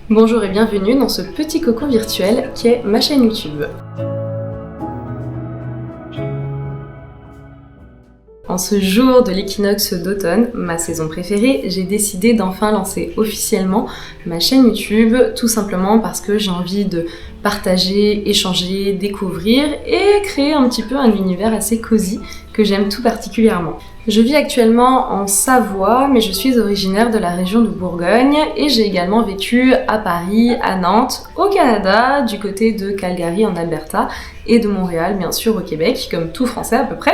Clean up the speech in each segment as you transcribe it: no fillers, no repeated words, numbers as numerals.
Bonjour et bienvenue dans ce petit cocon virtuel qui est ma chaîne YouTube. En ce jour de l'équinoxe d'automne, ma saison préférée, j'ai décidé d'enfin lancer officiellement ma chaîne YouTube, tout simplement parce que j'ai envie de partager, échanger, découvrir et créer un petit peu un univers assez cosy que j'aime tout particulièrement. Je vis actuellement en Savoie, mais je suis originaire de la région de Bourgogne et j'ai également vécu à Paris, à Nantes, au Canada, du côté de Calgary en Alberta et de Montréal, bien sûr, au Québec, comme tout Français à peu près.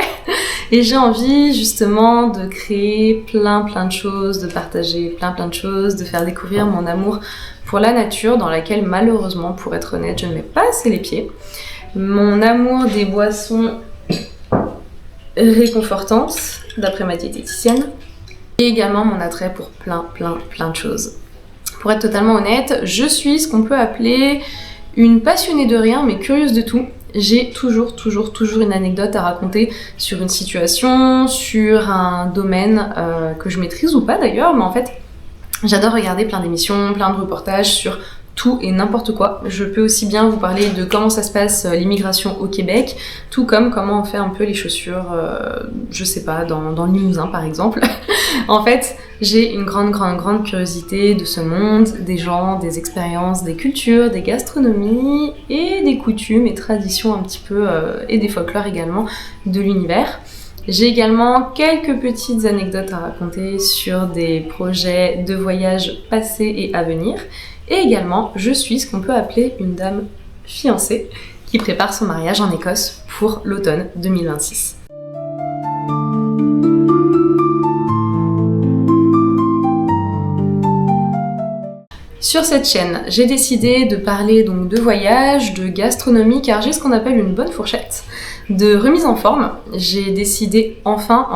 Et j'ai envie justement de créer plein de choses, de partager plein de choses, de faire découvrir mon amour pour la nature dans laquelle malheureusement, pour être honnête, je ne mets pas assez les pieds. Mon amour des boissons réconfortantes, d'après ma diététicienne, et également mon attrait pour plein de choses. Pour être totalement honnête, je suis ce qu'on peut appeler une passionnée de rien, mais curieuse de tout. J'ai toujours une anecdote à raconter sur une situation, sur un domaine que je maîtrise ou pas d'ailleurs, mais en fait, j'adore regarder plein d'émissions, plein de reportages sur tout et n'importe quoi. Je peux aussi bien vous parler de comment ça se passe l'immigration au Québec, tout comme comment on fait un peu les chaussures, je sais pas, dans le Limousin par exemple. En fait, j'ai une grande curiosité de ce monde, des gens, des expériences, des cultures, des gastronomies et des coutumes et traditions un petit peu, et des folklores également, de l'univers. J'ai également quelques petites anecdotes à raconter sur des projets de voyage passés et à venir. Et également, je suis ce qu'on peut appeler une dame fiancée qui prépare son mariage en Écosse pour l'automne 2026. Sur cette chaîne, j'ai décidé de parler donc de voyage, de gastronomie, car j'ai ce qu'on appelle une bonne fourchette, de remise en forme. J'ai décidé enfin,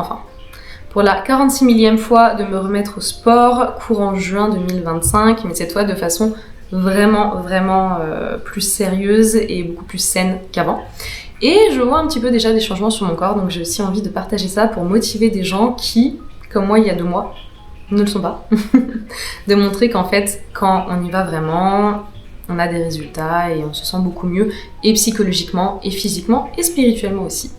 pour la 46 millième fois de me remettre au sport, courant juin 2025, mais cette fois de façon vraiment plus sérieuse et beaucoup plus saine qu'avant. Et je vois un petit peu déjà des changements sur mon corps, donc j'ai aussi envie de partager ça pour motiver des gens qui, comme moi il y a 2 mois, ne le sont pas. De montrer qu'en fait, quand on y va vraiment, on a des résultats et on se sent beaucoup mieux, et psychologiquement, et physiquement, et spirituellement aussi.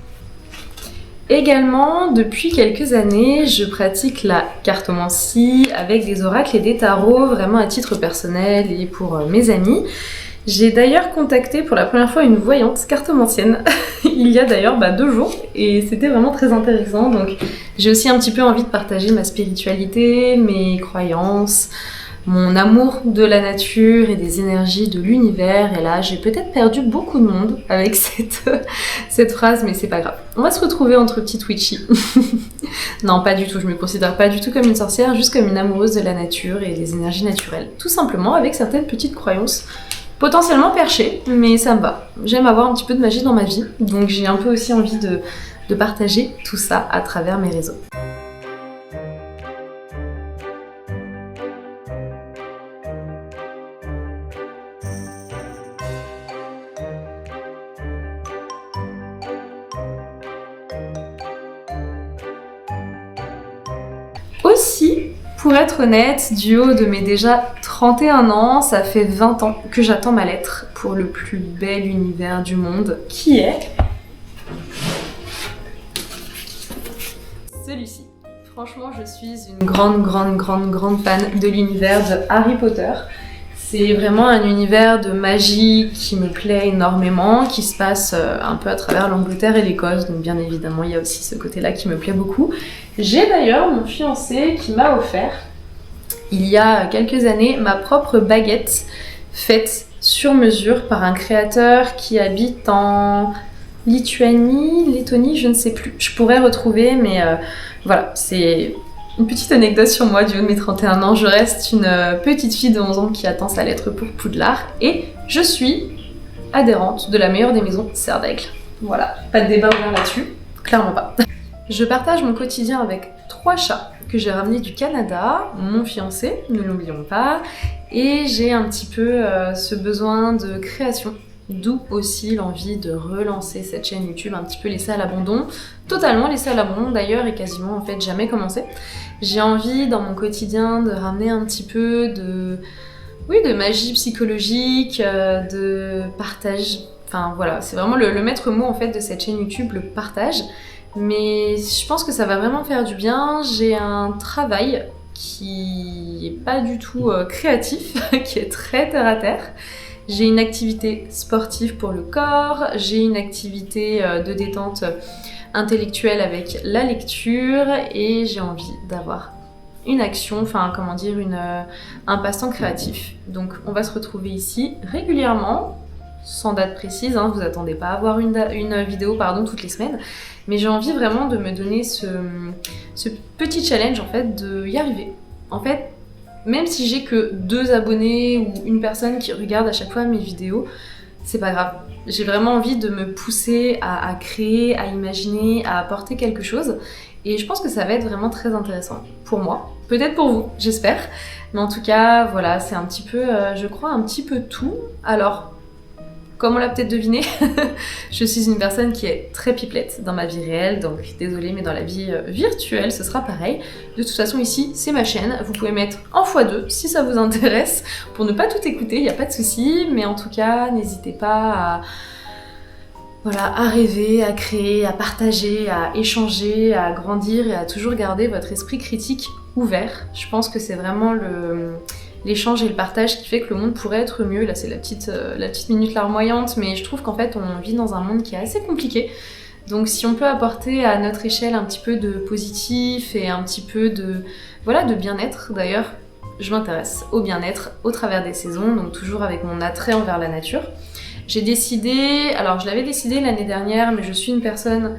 Également, depuis quelques années, je pratique la cartomancie avec des oracles et des tarots, vraiment à titre personnel et pour mes amis. J'ai d'ailleurs contacté pour la première fois une voyante cartomancienne, il y a d'ailleurs 2 jours, et c'était vraiment très intéressant. Donc j'ai aussi un petit peu envie de partager ma spiritualité, mes croyances, mon amour de la nature et des énergies de l'univers. Et là, j'ai peut-être perdu beaucoup de monde avec cette phrase, mais c'est pas grave. On va se retrouver entre petites witchy. Non, pas du tout, je me considère pas du tout comme une sorcière, juste comme une amoureuse de la nature et des énergies naturelles. Tout simplement avec certaines petites croyances potentiellement perchées, mais ça me va. J'aime avoir un petit peu de magie dans ma vie, donc j'ai un peu aussi envie de partager tout ça à travers mes réseaux. Aussi, pour être honnête, du haut de mes déjà 31 ans, ça fait 20 ans que j'attends ma lettre pour le plus bel univers du monde, qui est celui-ci. Franchement, je suis une grande fan de l'univers de Harry Potter. C'est vraiment un univers de magie qui me plaît énormément, qui se passe un peu à travers l'Angleterre et l'Écosse, donc bien évidemment il y a aussi ce côté-là qui me plaît beaucoup. J'ai d'ailleurs mon fiancé qui m'a offert, il y a quelques années, ma propre baguette faite sur mesure par un créateur qui habite en Lettonie, je ne sais plus, je pourrais retrouver, mais voilà, c'est une petite anecdote sur moi du haut de mes 31 ans. Je reste une petite fille de 11 ans qui attend sa lettre pour Poudlard et je suis adhérente de la meilleure des maisons Serre d'Aigle. Voilà, pas de débat ouvert là-dessus, clairement pas. Je partage mon quotidien avec 3 chats que j'ai ramenés du Canada, mon fiancé, ne l'oublions pas, et j'ai un petit peu ce besoin de création. D'où aussi l'envie de relancer cette chaîne YouTube un petit peu laissée à l'abandon, totalement laissée à l'abandon d'ailleurs et quasiment en fait jamais commencé. J'ai envie dans mon quotidien de ramener un petit peu oui, de magie psychologique, de partage. Enfin voilà, c'est vraiment le maître mot en fait de cette chaîne YouTube, le partage. Mais je pense que ça va vraiment faire du bien. J'ai un travail qui est pas du tout créatif, qui est très terre à terre. J'ai une activité sportive pour le corps, j'ai une activité de détente intellectuelle avec la lecture et j'ai envie d'avoir une action, enfin comment dire, un passe-temps créatif. Donc on va se retrouver ici régulièrement, sans date précise, hein, vous attendez pas à avoir une vidéo toutes les semaines, mais j'ai envie vraiment de me donner ce petit challenge en fait, de y arriver. En fait, même si j'ai que 2 abonnés ou une personne qui regarde à chaque fois mes vidéos, c'est pas grave. J'ai vraiment envie de me pousser à créer, à imaginer, à apporter quelque chose. Et je pense que ça va être vraiment très intéressant pour moi. Peut-être pour vous, j'espère. Mais en tout cas, voilà, c'est un petit peu, je crois, un petit peu tout. Alors, comme on l'a peut-être deviné, je suis une personne qui est très pipelette dans ma vie réelle, donc désolée, mais dans la vie virtuelle, ce sera pareil. De toute façon, ici, c'est ma chaîne. Vous pouvez mettre en x2 si ça vous intéresse, pour ne pas tout écouter, il n'y a pas de souci. Mais en tout cas, n'hésitez pas à rêver, à créer, à partager, à échanger, à grandir et à toujours garder votre esprit critique ouvert. Je pense que c'est vraiment l'échange et le partage qui fait que le monde pourrait être mieux. Là, c'est la petite minute larmoyante, mais je trouve qu'en fait, on vit dans un monde qui est assez compliqué. Donc si on peut apporter à notre échelle un petit peu de positif et un petit peu de bien-être, d'ailleurs, je m'intéresse au bien-être au travers des saisons, donc toujours avec mon attrait envers la nature. J'ai décidé, alors je l'avais décidé l'année dernière, mais je suis une personne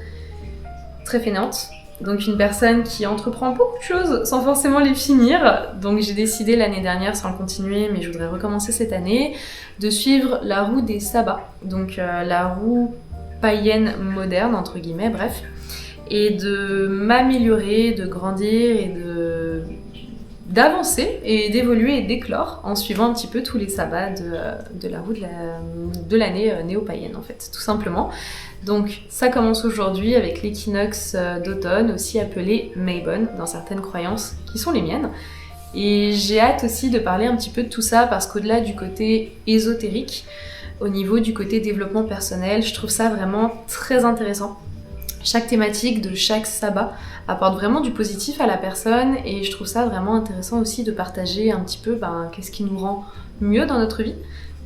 très fainéante. Donc une personne qui entreprend beaucoup de choses sans forcément les finir. Donc j'ai décidé l'année dernière, sans le continuer, mais je voudrais recommencer cette année, de suivre la roue des sabbats. Donc la roue païenne moderne, entre guillemets, bref. Et de m'améliorer, de grandir et d'avancer et d'évoluer et d'éclore en suivant un petit peu tous les sabbats de la roue de l'année néo-païenne en fait, tout simplement. Donc ça commence aujourd'hui avec l'équinoxe d'automne, aussi appelé Mabon dans certaines croyances qui sont les miennes. Et j'ai hâte aussi de parler un petit peu de tout ça parce qu'au-delà du côté ésotérique, au niveau du côté développement personnel, je trouve ça vraiment très intéressant. Chaque thématique de chaque sabbat apporte vraiment du positif à la personne et je trouve ça vraiment intéressant aussi de partager un petit peu qu'est-ce qui nous rend mieux dans notre vie,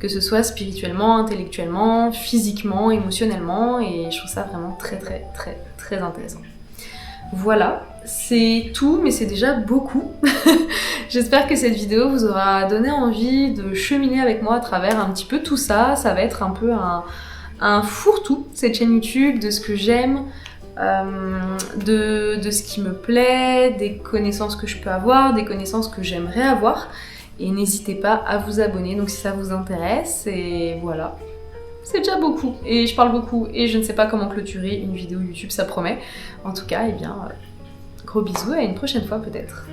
que ce soit spirituellement, intellectuellement, physiquement, émotionnellement, et je trouve ça vraiment très très très très intéressant. Voilà, c'est tout, mais c'est déjà beaucoup. J'espère que cette vidéo vous aura donné envie de cheminer avec moi à travers un petit peu tout ça. Ça va être un peu un fourre-tout, cette chaîne YouTube, de ce que j'aime, de ce qui me plaît, des connaissances que je peux avoir, des connaissances que j'aimerais avoir. Et n'hésitez pas à vous abonner, donc si ça vous intéresse, et voilà. C'est déjà beaucoup, et je parle beaucoup, et je ne sais pas comment clôturer une vidéo YouTube, ça promet. En tout cas, gros bisous, à une prochaine fois peut-être.